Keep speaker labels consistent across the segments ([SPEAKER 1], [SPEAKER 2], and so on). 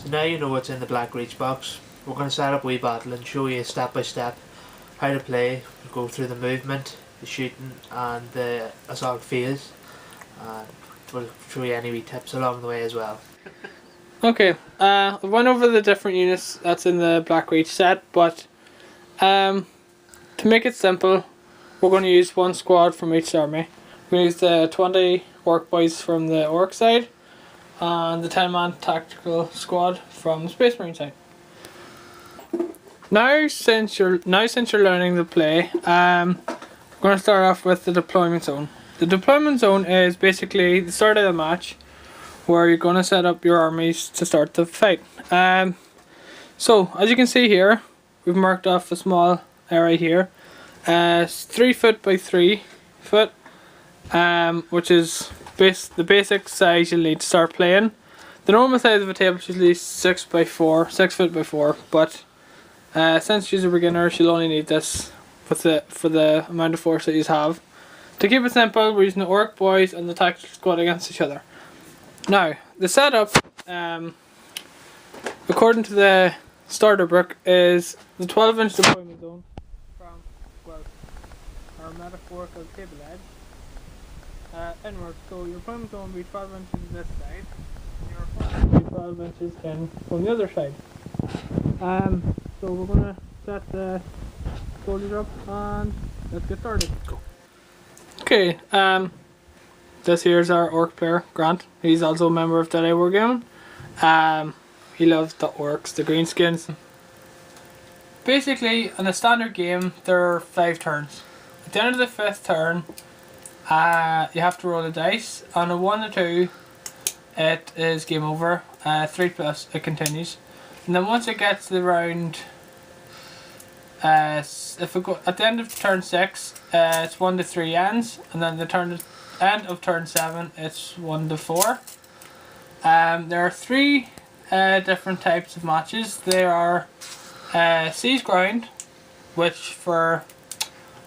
[SPEAKER 1] So now you know what's in the Black Reach box. We're going to set up a wee battle and show you step by step how to play, go through the movement, the shooting and the assault phase, and we'll show you any wee tips along the way as well.
[SPEAKER 2] Okay, I went over the different units that's in the Black Reach set, but to make it simple, we're going to use one squad from each army. We're going to use the 20 orc boys from the orc side and the 10-man tactical squad from the Space Marine side. Now since you're learning to play, we're going to start off with the deployment zone. The deployment zone is basically the start of the match where you're going to set up your armies to start the fight. So as you can see here, we've marked off a small area here. It's 3 foot by 3 foot, which is the basic size you'll need to start playing. The normal size of a table is usually 6 foot by 4, but since you're a beginner, you'll only need this for the amount of force that you have. To keep it simple, we're using the orc boys and the tactical squad against each other. Now, the setup, according to the starter book, is the 12-inch deployment zone from, well, our metaphorical table edge inward. So your deployment zone will be 12 inches this side, and your deployment will be 12 inches in from the other side. So we're going to set the soldiers up and let's get started. Go. Okay, this here is our orc player, Grant. He's also a member of the Wargaming. He loves the orcs, the greenskins. Basically, in a standard game, there are 5 turns. At the end of the 5th turn, you have to roll a dice. On a 1 or 2, it is game over. 3 plus, it continues. And then once it gets to the round, if it go at the end of turn 6, it's 1 to 3 ends, and then the end of turn 7, it's 1 to 4. There are 3 different types of matches. There are Siege Ground, which for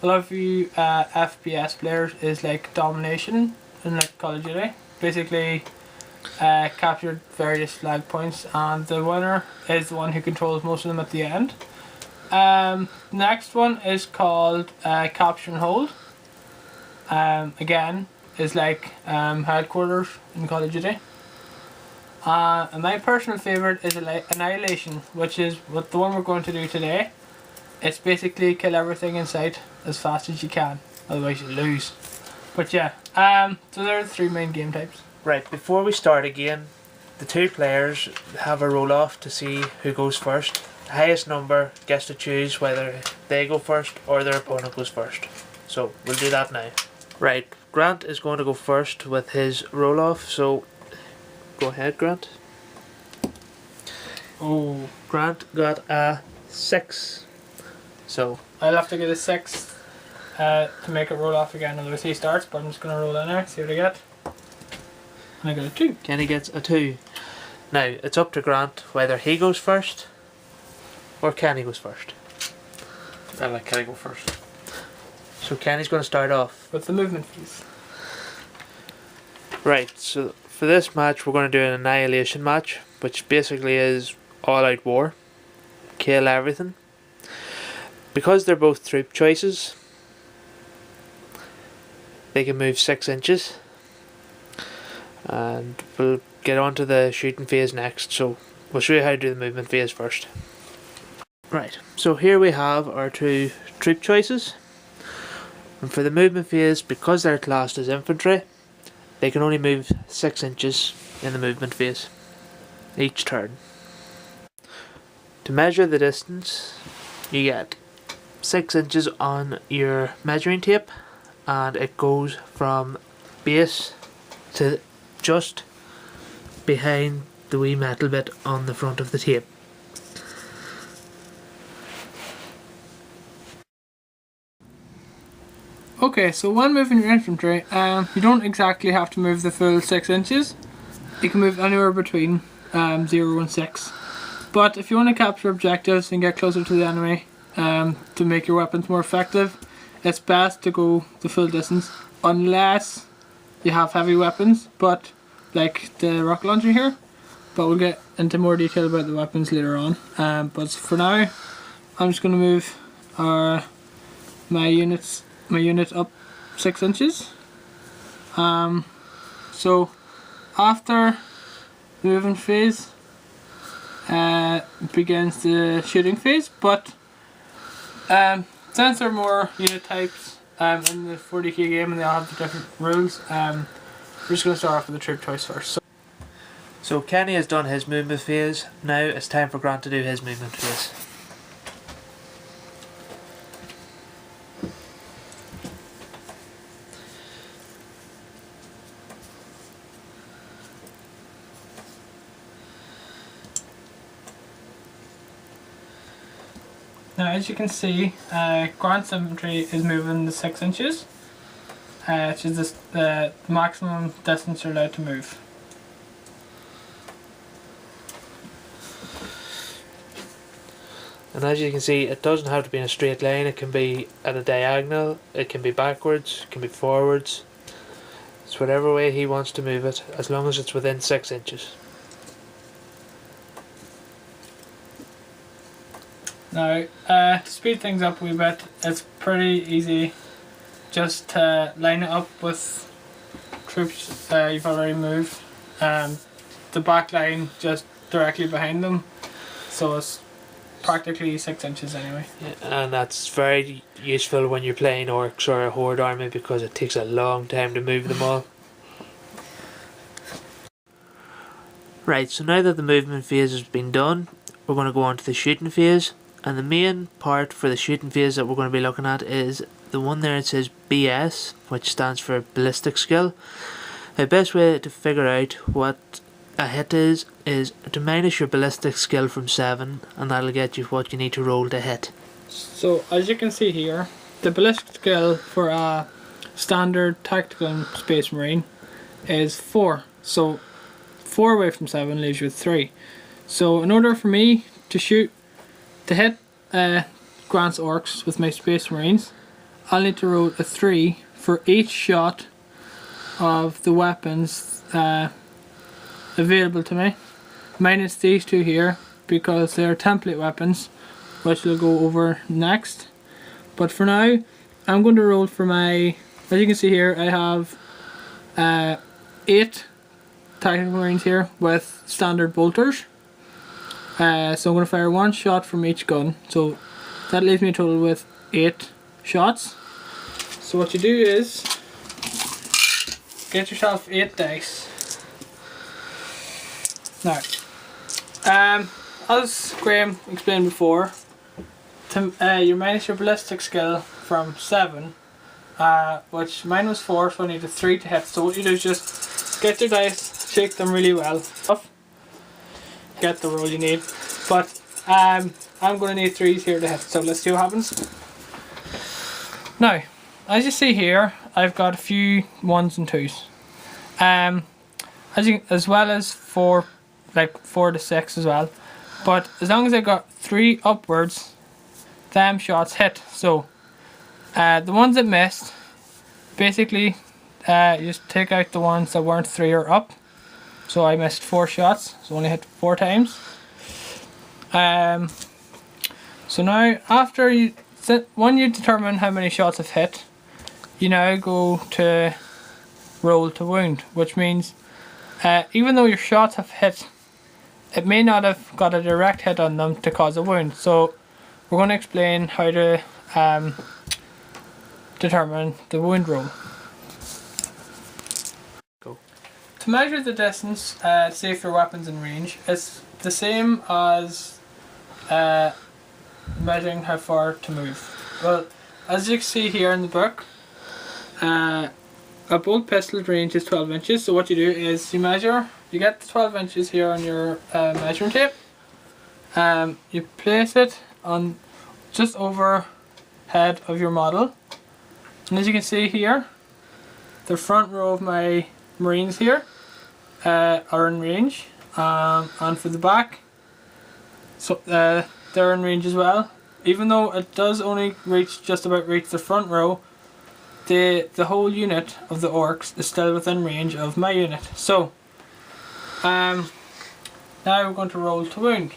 [SPEAKER 2] a lot of you FPS players is like domination in like Call of Duty. Basically, captured various flag points, and the winner is the one who controls most of them at the end. Next one is called Capture and Hold. Again, is like headquarters in Call of Duty. And my personal favourite is Annihilation, which is the one we're going to do today. It's basically kill everything in sight as fast as you can, otherwise you lose. But yeah, so there are the 3 main game types.
[SPEAKER 1] Right, before we start again, the 2 players have a roll off to see who goes first. The highest number gets to choose whether they go first or their opponent goes first. So we'll do that now. Right, Grant is going to go first with his roll off, so go ahead, Grant.
[SPEAKER 2] Oh,
[SPEAKER 1] Grant got a 6. So
[SPEAKER 2] I'll have to get a 6 to make it roll off again, otherwise he starts, but I'm just going to roll in there, see what I get. And I got a 2.
[SPEAKER 1] Kenny gets a 2. Now, it's up to Grant whether he goes first or Kenny goes first.
[SPEAKER 3] I like Kenny go first.
[SPEAKER 1] So Kenny's going to start off.
[SPEAKER 2] What's the movement, please?
[SPEAKER 1] Right, so for this match we're going to do an annihilation match, which basically is all out war. Kill everything. Because they're both troop choices, they can move 6 inches. And we'll get on to the shooting phase next, so we'll show you how to do the movement phase first. Right, so here we have our 2 troop choices. And for the movement phase, because they're classed as infantry, they can only move 6 inches in the movement phase each turn. To measure the distance, you get 6 inches on your measuring tape, and it goes from base to just behind the wee metal bit on the front of the tape.
[SPEAKER 2] Okay, so when moving your infantry, you don't exactly have to move the full 6 inches. You can move anywhere between 0 and 6. But if you want to capture objectives and get closer to the enemy to make your weapons more effective, it's best to go the full distance, unless you have heavy weapons, but like the rocket launcher here, but we'll get into more detail about the weapons later on. But for now, I'm just going to move my unit up 6 inches. So after the movement phase begins the shooting phase, but since there are more unit types in the 40k game and they all have the different rules, we're just going to start off with the troop choice first.
[SPEAKER 1] So Kenny has done his movement phase. Now it's time for Grant to do his movement phase.
[SPEAKER 2] Now, as you can see, Grant's infantry is moving the 6 inches, which is the maximum distance you're allowed to move.
[SPEAKER 1] And as you can see, it doesn't have to be in a straight line. It can be at a diagonal, it can be backwards, it can be forwards. It's whatever way he wants to move it, as long as it's within 6 inches.
[SPEAKER 2] Now, to speed things up a wee bit, it's pretty easy just to line it up with troops you've already moved. The back line just directly behind them, so it's practically 6 inches anyway.
[SPEAKER 1] Yeah, and that's very useful when you're playing orcs or a horde army because it takes a long time to move them all. Right, so now that the movement phase has been done, we're going to go on to the shooting phase. And the main part for the shooting phase that we're going to be looking at is the one there. It says BS, which stands for ballistic skill. The best way to figure out what a hit is to minus your ballistic skill from 7, and that'll get you what you need to roll to hit.
[SPEAKER 2] So as you can see here, the ballistic skill for a standard tactical space marine is 4. So 4 away from 7 leaves you with 3. So in order for me to hit Grant's orcs with my space marines, I'll need to roll a 3 for each shot of the weapons available to me, minus these two here because they're template weapons, which we'll go over next. But for now, I'm going to roll for my, as you can see here, I have 8 tactical marines here with standard bolters. So I'm going to fire 1 shot from each gun, so that leaves me a total with 8 shots. So what you do is get yourself 8 dice. Now, as Graham explained before, you minus your ballistic skill from 7, which mine was 4, so I need a 3 to hit. So what you do is just get your dice, shake them really well, get the roll you need. But I'm going to need 3s here to hit, so let's see what happens. Now, as you see here, I've got a few 1s and 2s. As well as 4 to 6 as well. But as long as I got 3 upwards, them shots hit. So the ones that missed, basically you just take out the ones that weren't 3 or up. So I missed 4 shots, so only hit 4 times. So now when you determine how many shots have hit, you now go to roll to wound, which means even though your shots have hit, it may not have got a direct hit on them to cause a wound. So we're going to explain how to determine the wound roll. Go. To measure the distance, say if your weapon's in range, it's the same as measuring how far to move. Well, as you can see here in the book, a bolt pistol's range is 12 inches. So what you do is you get the 12 inches here on your measuring tape. You place it on just overhead of your model, and as you can see here, the front row of my marines here are in range, and for the back, so they're in range as well. Even though it does only just about reach the front row, the whole unit of the orcs is still within range of my unit. So Now we're going to roll to wound.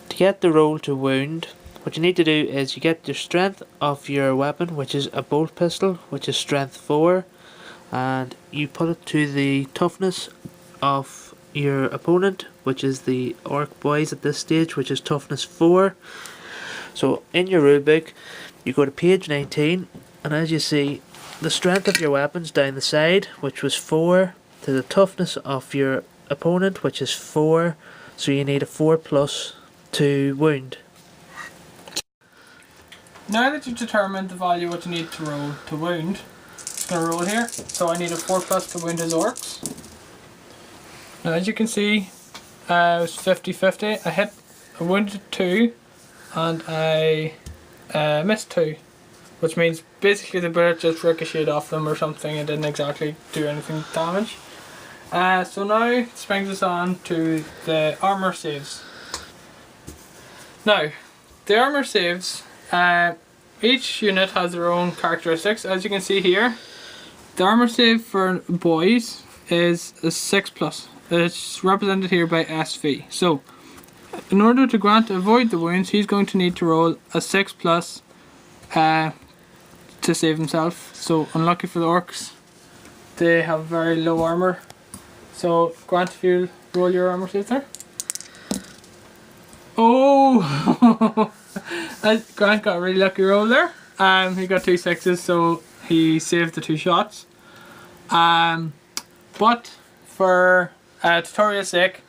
[SPEAKER 1] To get the roll to wound, what you need to do is you get your strength of your weapon, which is a bolt pistol, which is strength 4, and you put it to the toughness of your opponent, which is the orc boys at this stage, which is toughness 4. So in your rulebook, you go to page 19, and as you see, the strength of your weapons down the side, which was 4, to the toughness of your opponent, which is 4, so you need a 4+ to wound.
[SPEAKER 2] Now that you've determined the value what you need to roll to wound, I'm going to roll here. So I need a 4+ to wound his orcs. Now as you can see, it was 50-50. I hit, I wounded 2 and I missed 2. Which means basically the bullet just ricocheted off them or something and didn't exactly do anything damage. So now this brings us on to the armor saves. Now, the armor saves, each unit has their own characteristics. As you can see here, the armor save for boys is a 6+. It's represented here by SV. So, in order to grant avoid the wounds, he's going to need to roll a 6+ to save himself. So, unlucky for the orcs, they have very low armor. So, Grant, if you roll your armor save there. Oh! Grant got a really lucky roll there. He got 2 6s, so he saved the 2 shots. But for tutorial's sake,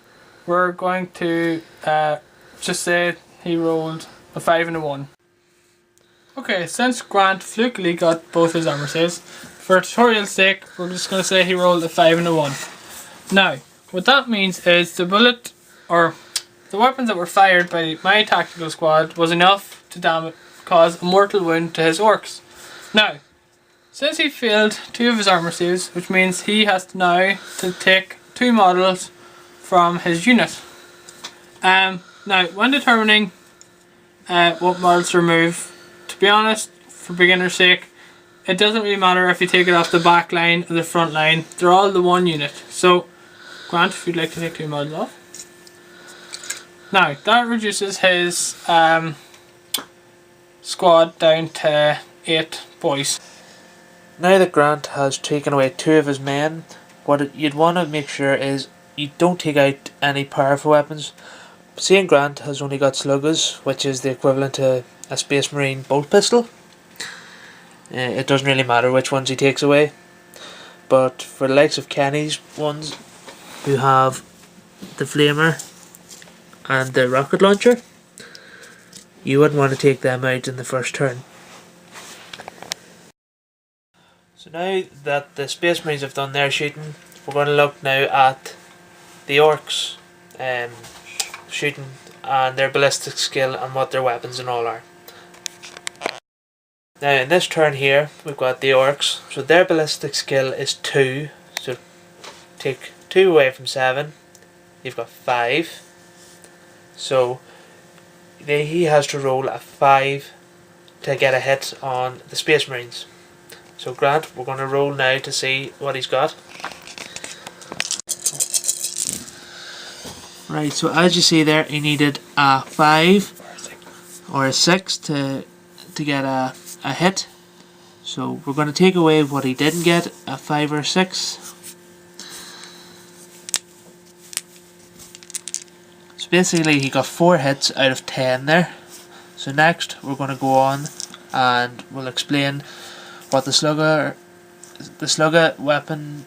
[SPEAKER 2] we're going to just say he rolled a 5 and a 1. Okay, since Grant flukily got both his armor saves, for tutorial's sake, we're just going to say he rolled a 5 and a 1. Now, what that means is the bullet, or the weapons that were fired by my tactical squad was enough to cause a mortal wound to his orcs. Now, since he failed 2 of his armor saves, which means he has to now to take 2 models from his unit. Now, when determining what models to remove, to be honest, for beginner's sake, it doesn't really matter if you take it off the back line or the front line. They're all the one unit. So, Grant, if you'd like to take 2 models off. Now, that reduces his squad down to 8 boys.
[SPEAKER 1] Now that Grant has taken away 2 of his men, what you'd want to make sure is you don't take out any powerful weapons. Seeing Grant has only got sluggers, which is the equivalent to a Space Marine bolt pistol. It doesn't really matter which ones he takes away. But for the likes of Kenny's ones, who have the flamer and the rocket launcher, you wouldn't want to take them out in the first turn. So now that the Space Marines have done their shooting, we're going to look now at the orcs shooting and their ballistic skill and what their weapons and all are. Now in this turn here we've got the orcs, so their ballistic skill is 2, so take 2 away from 7, you've got 5, so he has to roll a 5 to get a hit on the Space Marines. So Grant, we're going to roll now to see what he's got. Right, so as you see there, he needed a 5 or a 6 to get a hit. So we're going to take away what he didn't get, a 5 or 6. So basically he got 4 hits out of 10 there. So next we're going to go on and we'll explain what the slugger weapon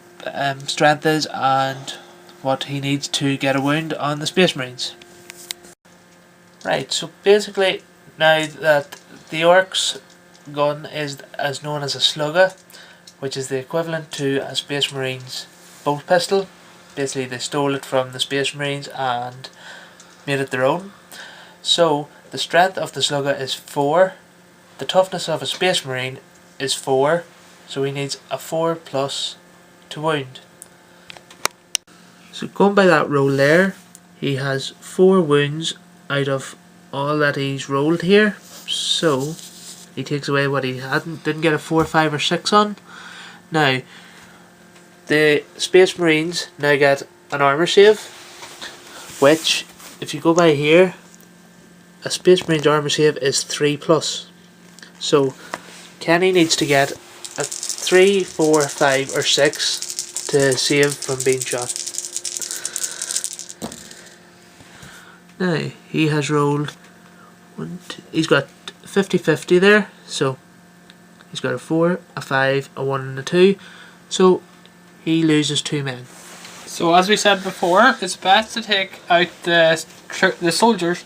[SPEAKER 1] strength is and what he needs to get a wound on the Space Marines. Right, so basically now that the orc's gun is as known as a slugger, which is the equivalent to a Space Marine's bolt pistol. Basically they stole it from the Space Marines and made it their own. So the strength of the slugger is 4, the toughness of a Space Marine is 4, so he needs a 4+ to wound. So going by that roll there, he has 4 wounds out of all that he's rolled here, so he takes away what he didn't get a 4, 5 or 6 on. Now The Space Marines now get an armour save, which, if you go by here, a Space Marines armour save is 3+. So Kenny needs to get a 3, 4, 5 or 6 to save from being shot. Now he has rolled he's got 50-50 there, so he's got a 4, a 5, a 1 and a 2, so he loses 2 men.
[SPEAKER 2] So as we said before, it's best to take out the soldiers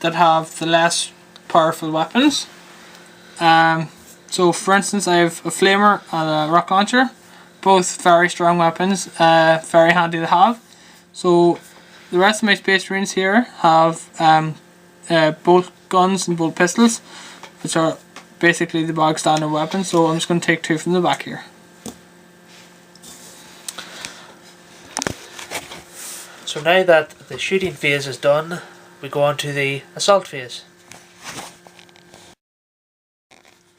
[SPEAKER 2] that have the less powerful weapons. So for instance, I have a flamer and a rocket launcher, both very strong weapons, very handy to have. So the rest of my Space Marines here have bolt guns and bolt pistols, which are basically the bog standard weapons. So I'm just going to take 2 from the back here.
[SPEAKER 1] So now that the shooting phase is done, we go on to the assault phase.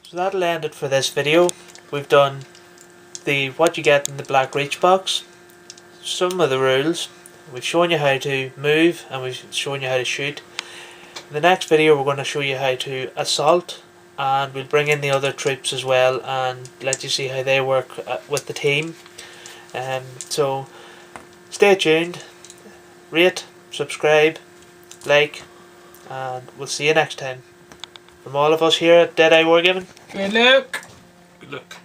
[SPEAKER 1] So that'll end it for this video. We've done what you get in the black reach box, some of the rules, we've shown you how to move, and we've shown you how to shoot. In the next video we're going to show you how to assault, and we'll bring in the other troops as well and let you see how they work with the team. So stay tuned, rate, subscribe, like, and we'll see you next time. From all of us here at Deadeye Wargaming,
[SPEAKER 2] Good luck.
[SPEAKER 3] Good luck.